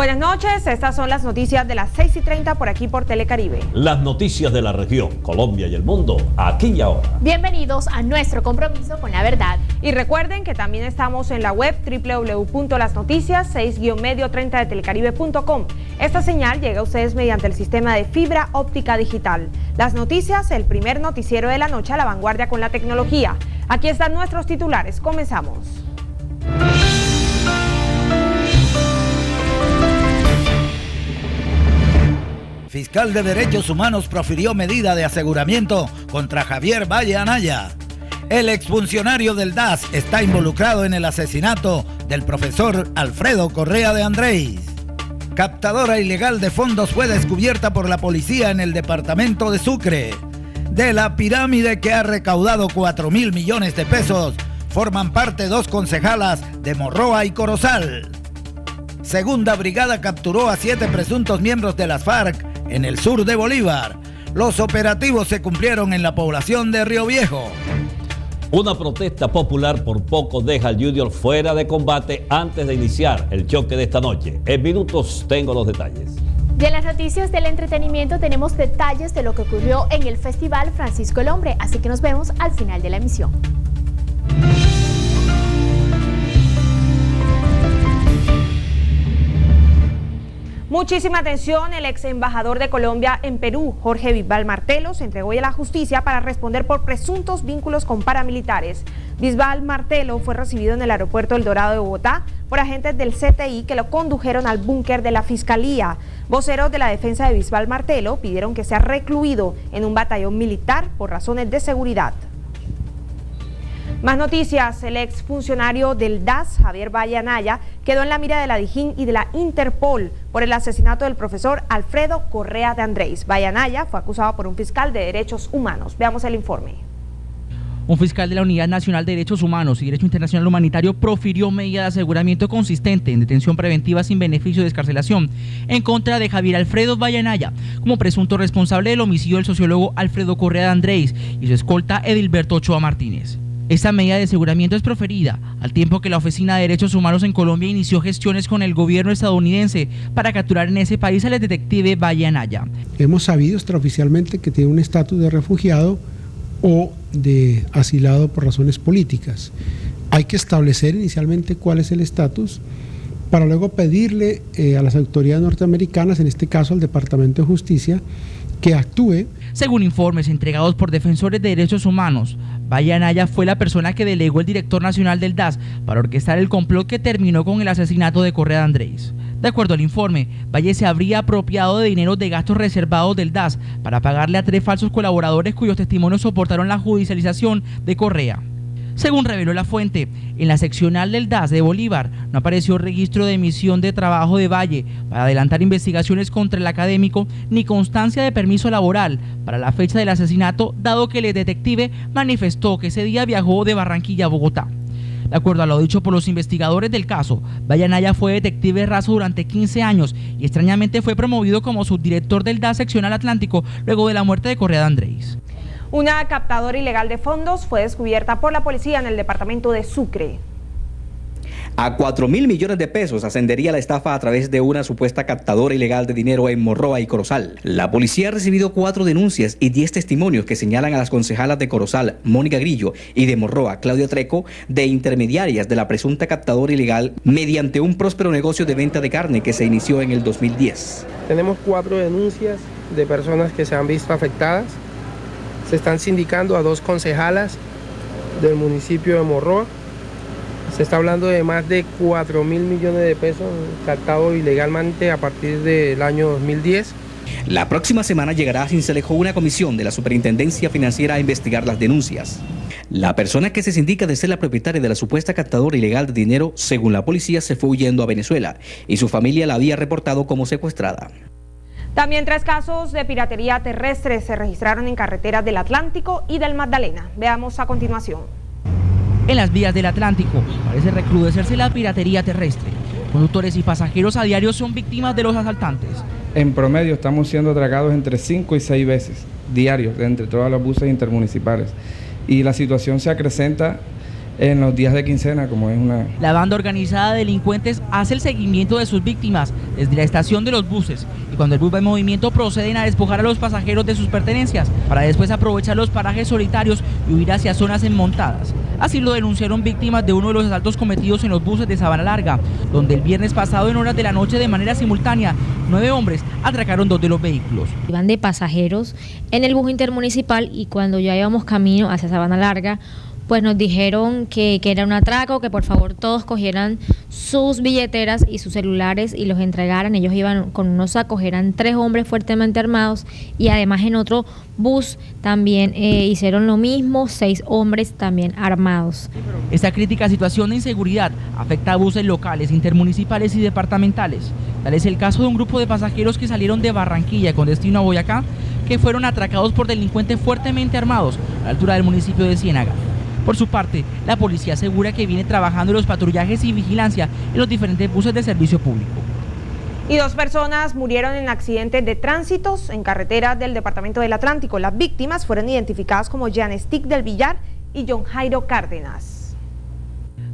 Buenas noches, estas son las noticias de las 6:30 por aquí por Telecaribe. Las noticias de la región, Colombia y el mundo, aquí y ahora. Bienvenidos a nuestro compromiso con la verdad. Y recuerden que también estamos en la web www.lasnoticias6-medio30 de telecaribe.com. Esta señal llega a ustedes mediante el sistema de fibra óptica digital. Las noticias, el primer noticiero de la noche a la vanguardia con la tecnología. Aquí están nuestros titulares, comenzamos. Fiscal de Derechos Humanos profirió medida de aseguramiento contra Javier Valle Anaya. El exfuncionario del DAS está involucrado en el asesinato del profesor Alfredo Correa de Andrés. Captadora ilegal de fondos fue descubierta por la policía en el departamento de Sucre. De la pirámide que ha recaudado 4.000 millones de pesos, forman parte 2 concejalas de Morroa y Corozal. Segunda Brigada capturó a 7 presuntos miembros de las FARC en el sur de Bolívar. Los operativos se cumplieron en la población de Río Viejo. Una protesta popular por poco deja al Junior fuera de combate antes de iniciar el choque de esta noche. En minutos tengo los detalles. Y en las noticias del entretenimiento tenemos detalles de lo que ocurrió en el Festival Francisco el Hombre, así que nos vemos al final de la emisión. Muchísima atención, el ex embajador de Colombia en Perú, Jorge Bisbal Martelo, se entregó hoy a la justicia para responder por presuntos vínculos con paramilitares. Bisbal Martelo fue recibido en el aeropuerto El Dorado de Bogotá por agentes del CTI que lo condujeron al búnker de la Fiscalía. Voceros de la defensa de Bisbal Martelo pidieron que sea recluido en un batallón militar por razones de seguridad. Más noticias, el exfuncionario del DAS, Javier Valle Anaya, quedó en la mira de la DIJÍN y de la Interpol por el asesinato del profesor Alfredo Correa de Andrés. Valle Anaya fue acusado por un fiscal de derechos humanos. Veamos el informe. Un fiscal de la Unidad Nacional de Derechos Humanos y Derecho Internacional Humanitario profirió medida de aseguramiento consistente en detención preventiva sin beneficio de excarcelación en contra de Javier Alfredo Valle Anaya como presunto responsable del homicidio del sociólogo Alfredo Correa de Andrés y su escolta Edilberto Ochoa Martínez. Esta medida de aseguramiento es proferida al tiempo que la Oficina de Derechos Humanos en Colombia inició gestiones con el gobierno estadounidense para capturar en ese país al detective Valle Anaya. Hemos sabido extraoficialmente que tiene un estatus de refugiado o de asilado por razones políticas. Hay que establecer inicialmente cuál es el estatus para luego pedirle a las autoridades norteamericanas, en este caso al Departamento de Justicia, que actúe. Según informes entregados por defensores de derechos humanos, Valle Anaya fue la persona que delegó el director nacional del DAS para orquestar el complot que terminó con el asesinato de Correa de Andrés. De acuerdo al informe, Valle se habría apropiado de dinero de gastos reservados del DAS para pagarle a 3 falsos colaboradores cuyos testimonios soportaron la judicialización de Correa. Según reveló la fuente, en la seccional del DAS de Bolívar no apareció registro de emisión de trabajo de Valle para adelantar investigaciones contra el académico ni constancia de permiso laboral para la fecha del asesinato, dado que el detective manifestó que ese día viajó de Barranquilla a Bogotá. De acuerdo a lo dicho por los investigadores del caso, Valle Anaya fue detective raso durante 15 años y extrañamente fue promovido como subdirector del DAS seccional Atlántico luego de la muerte de Correa de Andrés. Una captadora ilegal de fondos fue descubierta por la policía en el departamento de Sucre. A 4.000 millones de pesos ascendería la estafa a través de una supuesta captadora ilegal de dinero en Morroa y Corozal. La policía ha recibido 4 denuncias y 10 testimonios que señalan a las concejalas de Corozal, Mónica Grillo, y de Morroa, Claudia Treco, de intermediarias de la presunta captadora ilegal mediante un próspero negocio de venta de carne que se inició en el 2010. Tenemos 4 denuncias de personas que se han visto afectadas. Se están sindicando a 2 concejalas del municipio de Morroa. Se está hablando de más de 4.000 millones de pesos captados ilegalmente a partir del año 2010. La próxima semana llegará a Sincelejo una comisión de la Superintendencia Financiera a investigar las denuncias. La persona que se sindica de ser la propietaria de la supuesta captadora ilegal de dinero, según la policía, se fue huyendo a Venezuela y su familia la había reportado como secuestrada. También 3 casos de piratería terrestre se registraron en carreteras del Atlántico y del Magdalena. Veamos a continuación. En las vías del Atlántico parece recrudecerse la piratería terrestre. Conductores y pasajeros a diario son víctimas de los asaltantes. En promedio estamos siendo atracados entre 5 y 6 veces diarios entre todos los buses intermunicipales. Y la situación se acrecenta en los días de quincena, como es una... La banda organizada de delincuentes hace el seguimiento de sus víctimas desde la estación de los buses y cuando el bus va en movimiento proceden a despojar a los pasajeros de sus pertenencias para después aprovechar los parajes solitarios y huir hacia zonas enmontadas. Así lo denunciaron víctimas de uno de los asaltos cometidos en los buses de Sabana Larga, donde el viernes pasado en horas de la noche de manera simultánea, 9 hombres atracaron 2 de los vehículos. Iban de pasajeros en el bus intermunicipal y cuando ya íbamos camino hacia Sabana Larga, pues nos dijeron que era un atraco, que por favor todos cogieran sus billeteras y sus celulares y los entregaran. Ellos iban con unos sacos, eran 3 hombres fuertemente armados y además en otro bus también hicieron lo mismo, 6 hombres también armados. Esta crítica situación de inseguridad afecta a buses locales, intermunicipales y departamentales. Tal es el caso de un grupo de pasajeros que salieron de Barranquilla con destino a Boyacá, que fueron atracados por delincuentes fuertemente armados a la altura del municipio de Ciénaga. Por su parte, la policía asegura que viene trabajando en los patrullajes y vigilancia en los diferentes buses de servicio público. Y 2 personas murieron en accidentes de tránsitos en carreteras del departamento del Atlántico. Las víctimas fueron identificadas como Janestic del Villar y John Jairo Cárdenas.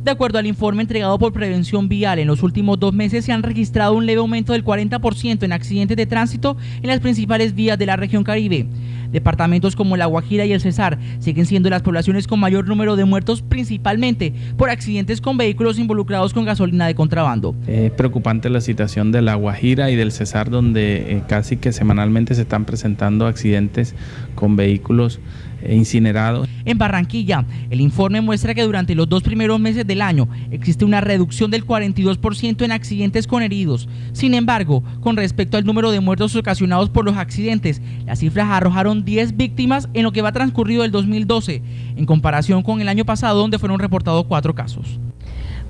De acuerdo al informe entregado por Prevención Vial, en los últimos 2 meses se han registrado un leve aumento del 40% en accidentes de tránsito en las principales vías de la región Caribe. Departamentos como La Guajira y el Cesar siguen siendo las poblaciones con mayor número de muertos, principalmente por accidentes con vehículos involucrados con gasolina de contrabando. Es preocupante la situación de La Guajira y del Cesar, donde casi que semanalmente se están presentando accidentes con vehículos incinerados. En Barranquilla, el informe muestra que durante los 2 primeros meses del año existe una reducción del 42% en accidentes con heridos. Sin embargo, con respecto al número de muertos ocasionados por los accidentes, las cifras arrojaron 10 víctimas en lo que va transcurrido del 2012, en comparación con el año pasado, donde fueron reportados 4 casos.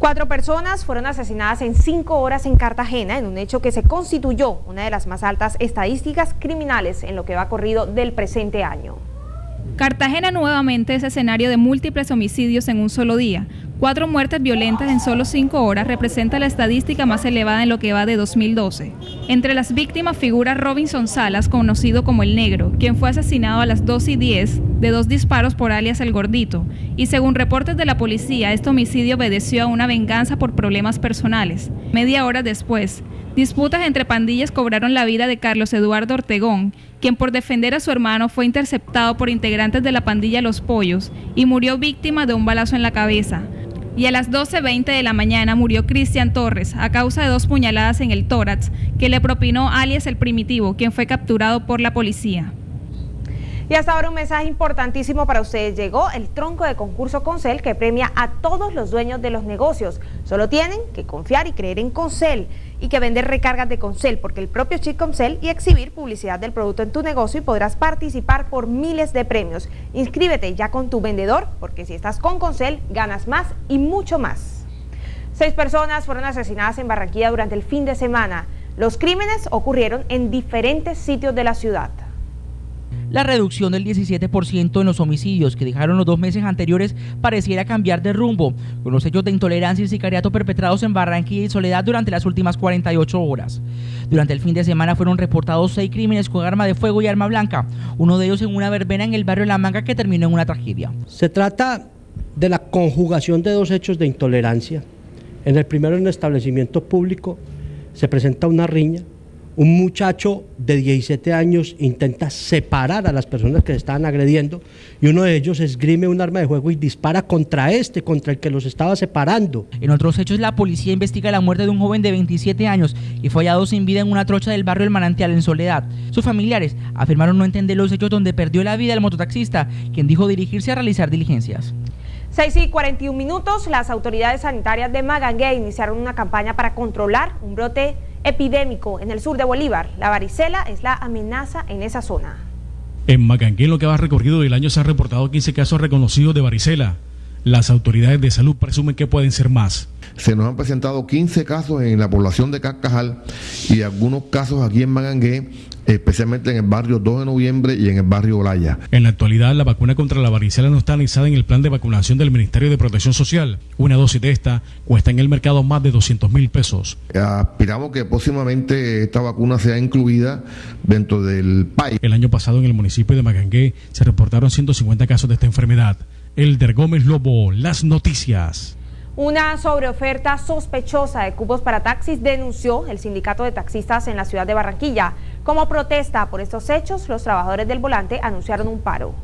4 personas fueron asesinadas en 5 horas en Cartagena, en un hecho que se constituyó una de las más altas estadísticas criminales en lo que va corrido del presente año. Cartagena nuevamente es escenario de múltiples homicidios en un solo día. 4 muertes violentas en solo 5 horas representa la estadística más elevada en lo que va de 2012. Entre las víctimas figura Robinson Salas, conocido como El Negro, quien fue asesinado a las 2:10 de 2 disparos por alias El Gordito. Y según reportes de la policía, este homicidio obedeció a una venganza por problemas personales. Media hora después, disputas entre pandillas cobraron la vida de Carlos Eduardo Ortegón, quien por defender a su hermano fue interceptado por integrantes de la pandilla Los Pollos y murió víctima de un balazo en la cabeza. Y a las 12:20 de la mañana murió Cristian Torres a causa de 2 puñaladas en el tórax que le propinó alias El Primitivo, quien fue capturado por la policía. Y hasta ahora un mensaje importantísimo para ustedes. Llegó el tronco de concurso Concel que premia a todos los dueños de los negocios. Solo tienen que confiar y creer en Concel y que vender recargas de Concel, porque el propio chip Concel y exhibir publicidad del producto en tu negocio y podrás participar por miles de premios. Inscríbete ya con tu vendedor, porque si estás con Concel ganas más y mucho más. 6 personas fueron asesinadas en Barranquilla durante el fin de semana. Los crímenes ocurrieron en diferentes sitios de la ciudad. La reducción del 17% en los homicidios que dejaron los 2 meses anteriores pareciera cambiar de rumbo, con los hechos de intolerancia y sicariato perpetrados en Barranquilla y Soledad durante las últimas 48 horas. Durante el fin de semana fueron reportados 6 crímenes con arma de fuego y arma blanca, uno de ellos en una verbena en el barrio La Manga que terminó en una tragedia. Se trata de la conjugación de 2 hechos de intolerancia. En el primero, en un establecimiento público, se presenta una riña. Un muchacho de 17 años intenta separar a las personas que se estaban agrediendo y uno de ellos esgrime un arma de fuego y dispara contra el que los estaba separando. En otros hechos, la policía investiga la muerte de un joven de 27 años y fue hallado sin vida en una trocha del barrio El Manantial en Soledad. Sus familiares afirmaron no entender los hechos donde perdió la vida el mototaxista, quien dijo dirigirse a realizar diligencias. 6:41, las autoridades sanitarias de Magangué iniciaron una campaña para controlar un brote epidémico en el sur de Bolívar. La varicela es la amenaza en esa zona. En Magangué, en lo que va recorrido del año, se han reportado 15 casos reconocidos de varicela. Las autoridades de salud presumen que pueden ser más. Se nos han presentado 15 casos en la población de Carcajal y algunos casos aquí en Magangué, especialmente en el barrio 2 de noviembre y en el barrio Olaya. En la actualidad, la vacuna contra la varicela no está anexada en el plan de vacunación del Ministerio de Protección Social. Una dosis de esta cuesta en el mercado más de 200.000 pesos. Aspiramos que próximamente esta vacuna sea incluida dentro del país. El año pasado en el municipio de Magangué se reportaron 150 casos de esta enfermedad. Elder Gómez Lobo, Las Noticias. Una sobreoferta sospechosa de cupos para taxis denunció el sindicato de taxistas en la ciudad de Barranquilla. Como protesta por estos hechos, los trabajadores del volante anunciaron un paro.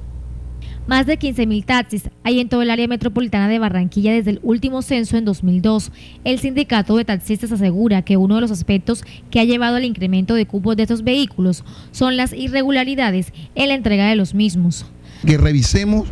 Más de 15.000 taxis hay en todo el área metropolitana de Barranquilla desde el último censo en 2002. El sindicato de taxistas asegura que uno de los aspectos que ha llevado al incremento de cupos de estos vehículos son las irregularidades en la entrega de los mismos. Que revisemos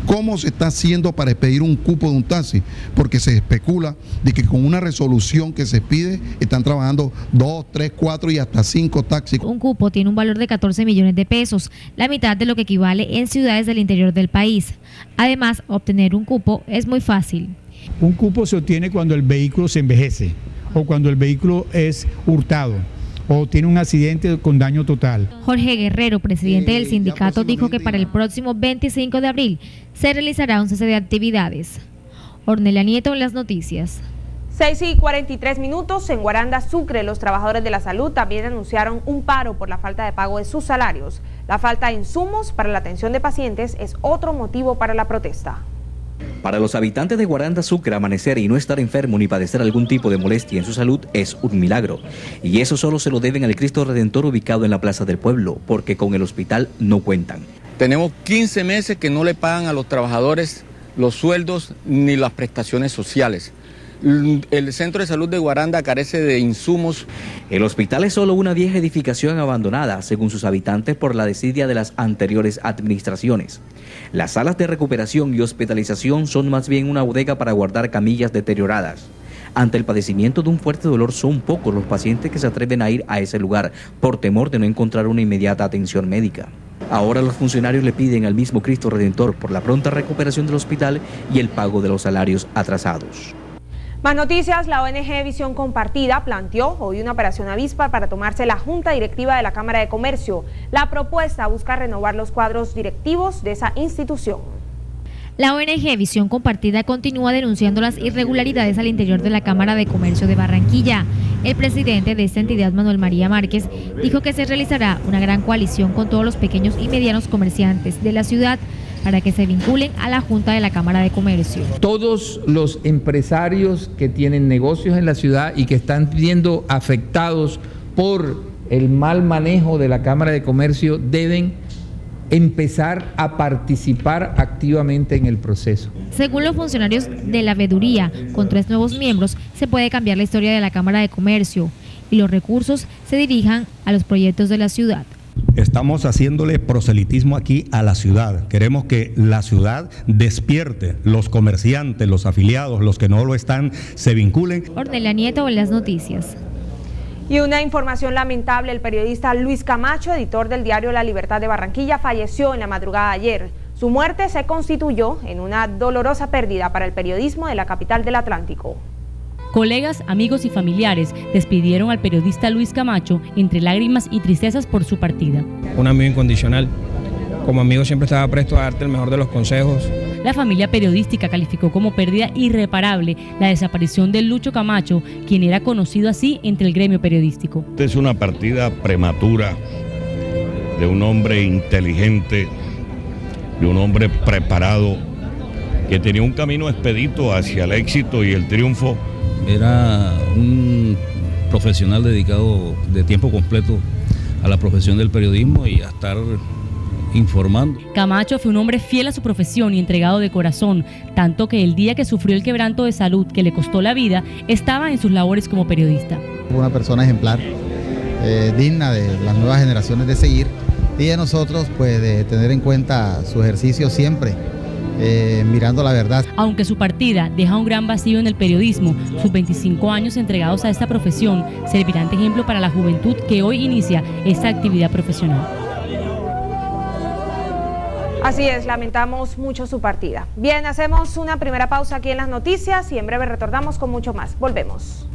cómo se está haciendo para expedir un cupo de un taxi, porque se especula de que con una resolución que se pide están trabajando 2, 3, 4 y hasta 5 taxis. Un cupo tiene un valor de 14 millones de pesos, la mitad de lo que equivale en ciudades del interior del país. Además, obtener un cupo es muy fácil. Un cupo se obtiene cuando el vehículo se envejece o cuando el vehículo es hurtado o tiene un accidente con daño total. Jorge Guerrero, presidente del sindicato, dijo que para el próximo 25 de abril se realizará un cese de actividades. Ornelia Nieto en Las Noticias. 6:43 en Guaranda, Sucre, los trabajadores de la salud también anunciaron un paro por la falta de pago de sus salarios. La falta de insumos para la atención de pacientes es otro motivo para la protesta. Para los habitantes de Guaranda, Sucre, amanecer y no estar enfermo ni padecer algún tipo de molestia en su salud es un milagro. Y eso solo se lo deben al Cristo Redentor ubicado en la Plaza del Pueblo, porque con el hospital no cuentan. Tenemos 15 meses que no le pagan a los trabajadores los sueldos ni las prestaciones sociales. El centro de salud de Guaranda carece de insumos. El hospital es solo una vieja edificación abandonada, según sus habitantes, por la desidia de las anteriores administraciones. Las salas de recuperación y hospitalización son más bien una bodega para guardar camillas deterioradas. Ante el padecimiento de un fuerte dolor, son pocos los pacientes que se atreven a ir a ese lugar por temor de no encontrar una inmediata atención médica. Ahora los funcionarios le piden al mismo Cristo Redentor por la pronta recuperación del hospital y el pago de los salarios atrasados. Más noticias, la ONG Visión Compartida planteó hoy una operación avispa para tomarse la Junta Directiva de la Cámara de Comercio. La propuesta busca renovar los cuadros directivos de esa institución. La ONG Visión Compartida continúa denunciando las irregularidades al interior de la Cámara de Comercio de Barranquilla. El presidente de esta entidad, Manuel María Márquez, dijo que se realizará una gran coalición con todos los pequeños y medianos comerciantes de la ciudad para que se vinculen a la Junta de la Cámara de Comercio. Todos los empresarios que tienen negocios en la ciudad y que están siendo afectados por el mal manejo de la Cámara de Comercio deben empezar a participar activamente en el proceso. Según los funcionarios de la veeduría, con 3 nuevos miembros se puede cambiar la historia de la Cámara de Comercio y los recursos se dirijan a los proyectos de la ciudad. Estamos haciéndole proselitismo aquí a la ciudad. Queremos que la ciudad despierte, los comerciantes, los afiliados, los que no lo están, se vinculen. Ornelia Nieto en Las Noticias. Y una información lamentable, el periodista Luis Camacho, editor del diario La Libertad de Barranquilla, falleció en la madrugada de ayer. Su muerte se constituyó en una dolorosa pérdida para el periodismo de la capital del Atlántico. Colegas, amigos y familiares despidieron al periodista Luis Camacho entre lágrimas y tristezas por su partida. Un amigo incondicional. Como amigo siempre estaba presto a darte el mejor de los consejos. La familia periodística calificó como pérdida irreparable la desaparición de Lucho Camacho, quien era conocido así entre el gremio periodístico. Esta es una partida prematura de un hombre inteligente, de un hombre preparado, que tenía un camino expedito hacia el éxito y el triunfo. Era un profesional dedicado de tiempo completo a la profesión del periodismo y a estar informando. Camacho fue un hombre fiel a su profesión y entregado de corazón, tanto que el día que sufrió el quebranto de salud que le costó la vida, estaba en sus labores como periodista. Una persona ejemplar, digna de las nuevas generaciones de seguir y de nosotros pues de tener en cuenta su ejercicio siempre. Mirando la verdad. Aunque su partida deja un gran vacío en el periodismo, sus 25 años entregados a esta profesión servirán de ejemplo para la juventud que hoy inicia esta actividad profesional. Así es, lamentamos mucho su partida. Bien, hacemos una primera pausa aquí en las noticias y en breve retornamos con mucho más. Volvemos.